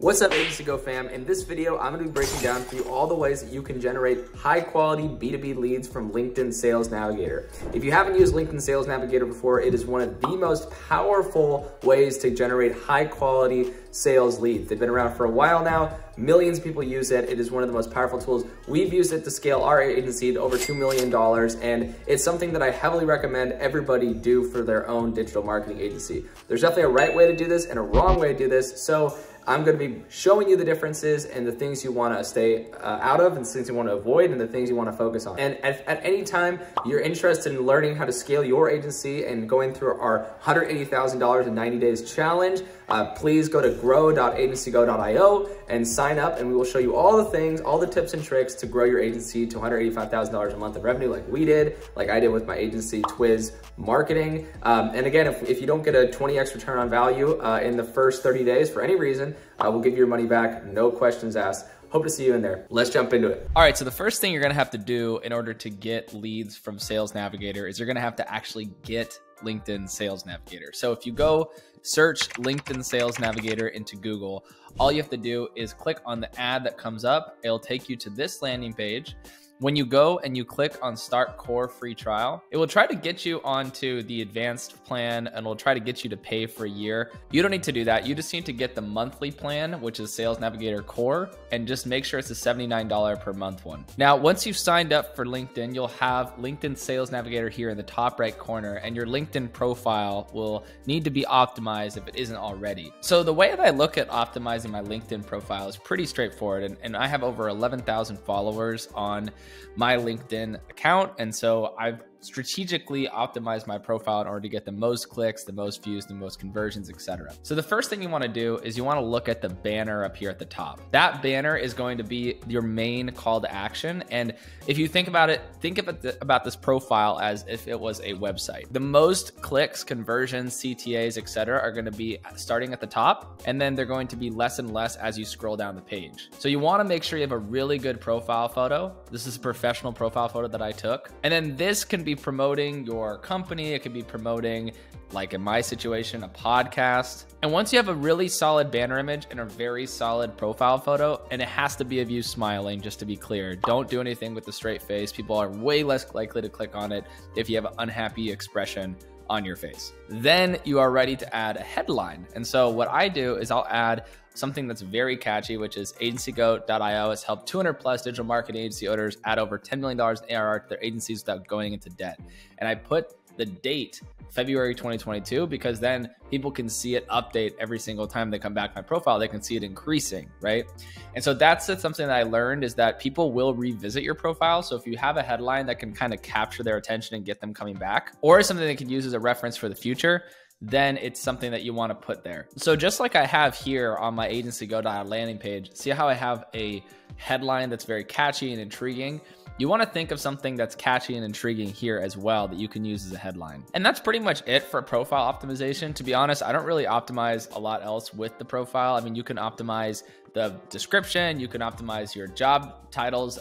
What's up, Agency Go fam? In this video, I'm gonna be breaking down for you all the ways that you can generate high quality B2B leads from LinkedIn Sales Navigator. If you haven't used LinkedIn Sales Navigator before, it is one of the most powerful ways to generate high quality sales leads. They've been around for a while now. Millions of people use it. It is one of the most powerful tools. We've used it to scale our agency to over $2 million, and it's something that I heavily recommend everybody do for their own digital marketing agency. There's definitely a right way to do this and a wrong way to do this, so I'm going to be showing you the differences and the things you want to stay out of and the things you want to avoid and the things you want to focus on. And at any time you're interested in learning how to scale your agency and going through our $180,000 in 90 days challenge, please go to grow.agencygo.io and sign up, and we will show you all the things, all the tips and tricks to grow your agency to $185,000 a month of revenue like we did, like I did with my agency Twiz Marketing. And again, if you don't get a 20x return on value in the first 30 days for any reason, we'll give you your money back, no questions asked. Hope to see you in there. Let's jump into it. All right, so the first thing you're gonna have to do in order to get leads from Sales Navigator is you're gonna have to actually get LinkedIn Sales Navigator. So if you go search LinkedIn Sales Navigator into Google, all you have to do is click on the ad that comes up. It'll take you to this landing page. When you go and you click on Start Core Free Trial, it will try to get you onto the advanced plan and will try to get you to pay for a year. You don't need to do that. You just need to get the monthly plan, which is Sales Navigator Core, and just make sure it's a $79 per month one. Now, once you've signed up for LinkedIn, you'll have LinkedIn Sales Navigator here in the top right corner, and your LinkedIn profile will need to be optimized if it isn't already. So the way that I look at optimizing my LinkedIn profile is pretty straightforward, and I have over 11,000 followers on my LinkedIn account. And so I've strategically optimized my profile in order to get the most clicks, the most views, the most conversions, etc. So the first thing you want to do is you want to look at the banner up here at the top. That banner is going to be your main call to action. And if you think about it, think about this profile as if it was a website. The most clicks, conversions, CTAs, etc. are going to be starting at the top, and then they're going to be less and less as you scroll down the page. So you want to make sure you have a really good profile photo. This is a professional profile photo that I took. And then this can be promoting your company. It could be promoting, like in my situation, a podcast. And once you have a really solid banner image and a very solid profile photo, and it has to be of you smiling, just to be clear, don't do anything with the straight face. People are way less likely to click on it if you have an unhappy expression on your face. Then you are ready to add a headline. And so what I do is I'll add something that's very catchy, which is agencygo.io has helped 200 plus digital marketing agency owners add over $10 million in ARR to their agencies without going into debt. And I put the date February 2022 because then people can see it update every single time they come back to my profile. They can see it increasing, right? And so that's something that I learned, is that people will revisit your profile. So if you have a headline that can kind of capture their attention and get them coming back, or something they can use as a reference for the future, then it's something that you want to put there. So just like I have here on my Agency Go landing page, see how I have a headline that's very catchy and intriguing? You want to think of something that's catchy and intriguing here as well that you can use as a headline. And that's pretty much it for profile optimization. To be honest, I don't really optimize a lot else with the profile. I mean, you can optimize the description, you can optimize your job titles,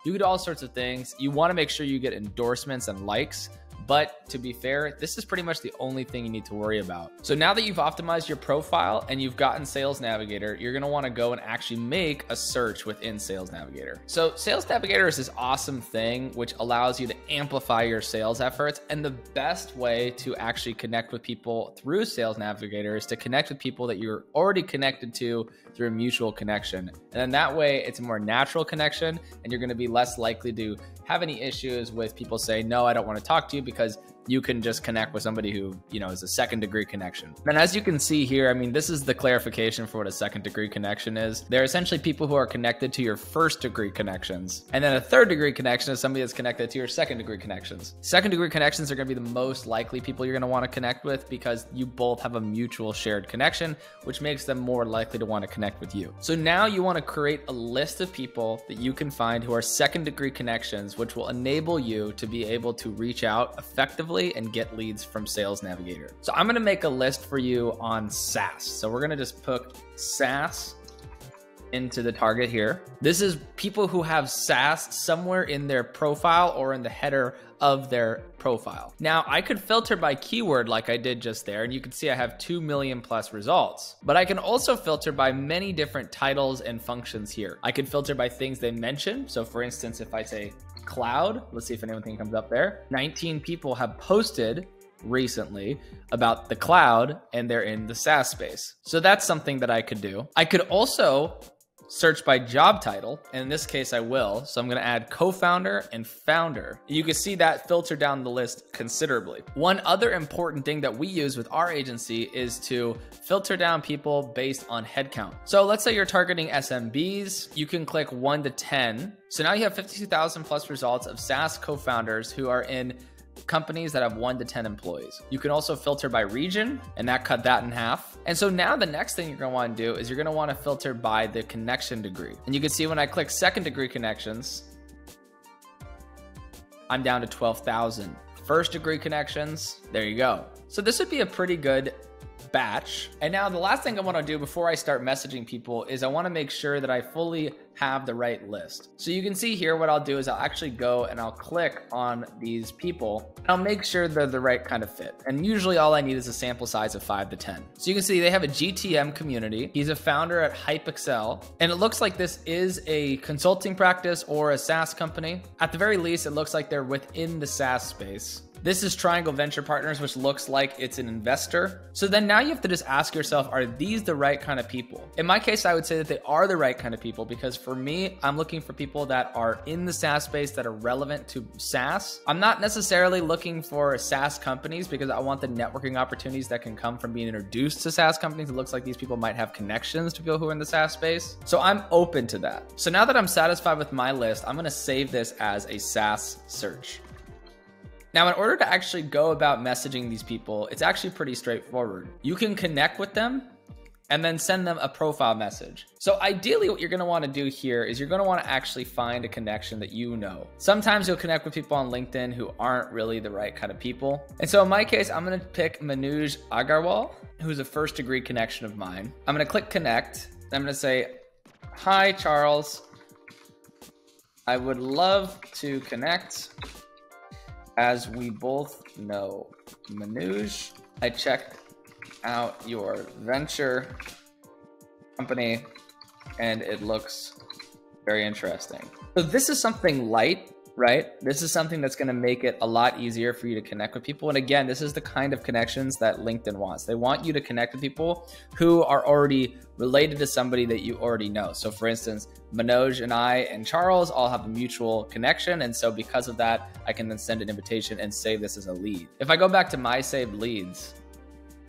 you can do all sorts of things. You want to make sure you get endorsements and likes. But to be fair, this is pretty much the only thing you need to worry about. So now that you've optimized your profile and you've gotten Sales Navigator, you're gonna wanna go and actually make a search within Sales Navigator. So Sales Navigator is this awesome thing which allows you to amplify your sales efforts. And the best way to actually connect with people through Sales Navigator is to connect with people that you're already connected to through a mutual connection. And then that way it's a more natural connection, and you're gonna be less likely to have any issues with people saying, no, I don't want to talk to you, because you can just connect with somebody who, you know, is a second degree connection. And as you can see here, I mean, this is the clarification for what a second degree connection is. They're essentially people who are connected to your first degree connections. And then a third degree connection is somebody that's connected to your second degree connections. Second degree connections are going to be the most likely people you're going to want to connect with, because you both have a mutual shared connection, which makes them more likely to want to connect with you. So now you want to create a list of people that you can find who are second degree connections, which will enable you to be able to reach out effectively and get leads from Sales Navigator. So I'm gonna make a list for you on SaaS. So we're gonna just put SaaS into the target here. This is people who have SaaS somewhere in their profile or in the header of their profile. Now I could filter by keyword like I did just there, and you can see I have 2 million plus results, but I can also filter by many different titles and functions here. I could filter by things they mention. So for instance, if I say cloud, let's see if anything comes up there. 19 people have posted recently about the cloud and they're in the SaaS space. So that's something that I could do. I could also search by job title, and in this case I will. So I'm going to add co-founder and founder. You can see that filter down the list considerably. One other important thing that we use with our agency is to filter down people based on headcount. So let's say you're targeting SMBs, you can click 1 to 10. So now you have 52,000 plus results of SaaS co-founders who are in companies that have 1 to 10 employees. You can also filter by region, and that cut that in half. And so now the next thing you're going to want to do is you're going to want to filter by the connection degree. And you can see when I click second degree connections, I'm down to 12,000. First degree connections, there you go. So this would be a pretty good batch. And now the last thing I want to do before I start messaging people is I want to make sure that I fully have the right list. So you can see here what I'll do is I'll actually go and I'll click on these people and I'll make sure they're the right kind of fit. And usually all I need is a sample size of 5 to 10. So you can see they have a GTM community. He's a founder at HypeExcel. And it looks like this is a consulting practice or a SaaS company. At the very least, it looks like they're within the SaaS space. This is Triangle Venture Partners, which looks like it's an investor. So then now you have to just ask yourself, are these the right kind of people? In my case, I would say that they are the right kind of people because for me, I'm looking for people that are in the SaaS space that are relevant to SaaS. I'm not necessarily looking for SaaS companies because I want the networking opportunities that can come from being introduced to SaaS companies. It looks like these people might have connections to people who are in the SaaS space. So I'm open to that. So now that I'm satisfied with my list, I'm gonna save this as a SaaS search. Now, in order to actually go about messaging these people, it's actually pretty straightforward. You can connect with them and then send them a profile message. So ideally what you're gonna wanna do here is you're gonna wanna actually find a connection that you know. Sometimes you'll connect with people on LinkedIn who aren't really the right kind of people. And so in my case, I'm gonna pick Manoj Agarwal, who's a first degree connection of mine. I'm gonna click connect. I'm gonna say, hi, Charles. I would love to connect. As we both know, Manoj, I checked out your venture company and it looks very interesting. So this is something light, right? This is something that's going to make it a lot easier for you to connect with people. And again, this is the kind of connections that LinkedIn wants. They want you to connect with people who are already related to somebody that you already know. So for instance, Manoj and I and Charles all have a mutual connection. And so because of that, I can then send an invitation and save this as a lead. If I go back to my saved leads,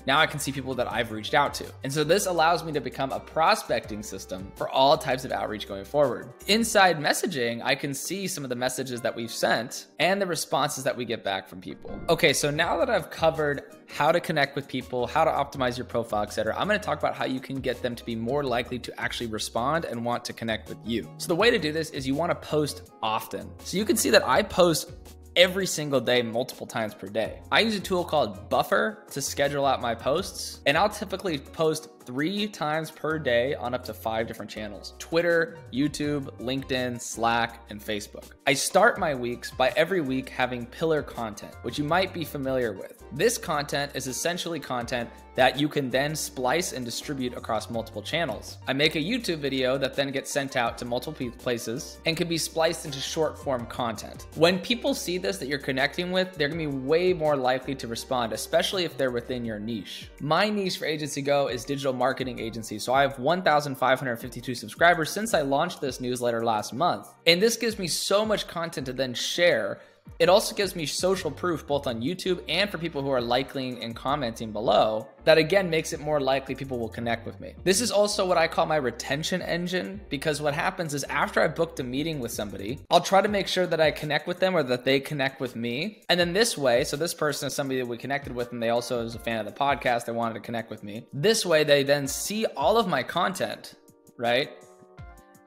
now I can see people that I've reached out to. And so this allows me to become a prospecting system for all types of outreach going forward. Inside messaging, I can see some of the messages that we've sent and the responses that we get back from people. Okay, so now that I've covered how to connect with people, how to optimize your profile, etc., I'm gonna talk about how you can get them to be more likely to actually respond and want to connect with you. So the way to do this is you wanna post often. So you can see that I post every single day, multiple times per day. I use a tool called Buffer to schedule out my posts, and I'll typically post 3 times per day on up to 5 different channels: Twitter, YouTube, LinkedIn, Slack, and Facebook. I start my weeks by every week having pillar content, which you might be familiar with. This content is essentially content that you can then splice and distribute across multiple channels. I make a YouTube video that then gets sent out to multiple places and can be spliced into short form content. When people see this that you're connecting with, they're gonna be way more likely to respond, especially if they're within your niche. My niche for Agency Go is digital marketing agency. So I have 1,552 subscribers since I launched this newsletter last month. And this gives me so much content to then share. It also gives me social proof both on YouTube and for people who are liking and commenting below. That again makes it more likely people will connect with me. This is also what I call my retention engine, because what happens is after I booked a meeting with somebody, I'll try to make sure that I connect with them or that they connect with me. And then this way, so this person is somebody that we connected with and they also is a fan of the podcast, they wanted to connect with me. This way they then see all of my content, right?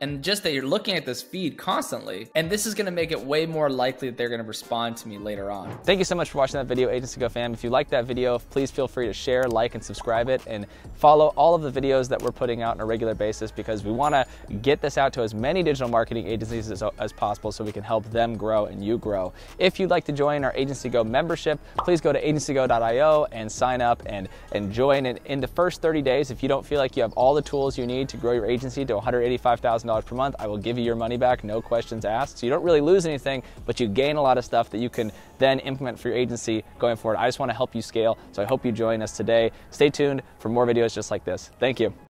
And just that you're looking at this feed constantly, and this is gonna make it way more likely that they're gonna respond to me later on. Thank you so much for watching that video, Agency Go fam. If you liked that video, please feel free to share, like, and subscribe it, and follow all of the videos that we're putting out on a regular basis, because we wanna get this out to as many digital marketing agencies as possible so we can help them grow and you grow. If you'd like to join our Agency Go membership, please go to agencygo.io and sign up and join. In the first 30 days, if you don't feel like you have all the tools you need to grow your agency to $185,000 per month, I will give you your money back, no questions asked. So you don't really lose anything, but you gain a lot of stuff that you can then implement for your agency going forward. I just want to help you scale, so I hope you join us today. Stay tuned for more videos just like this. Thank you.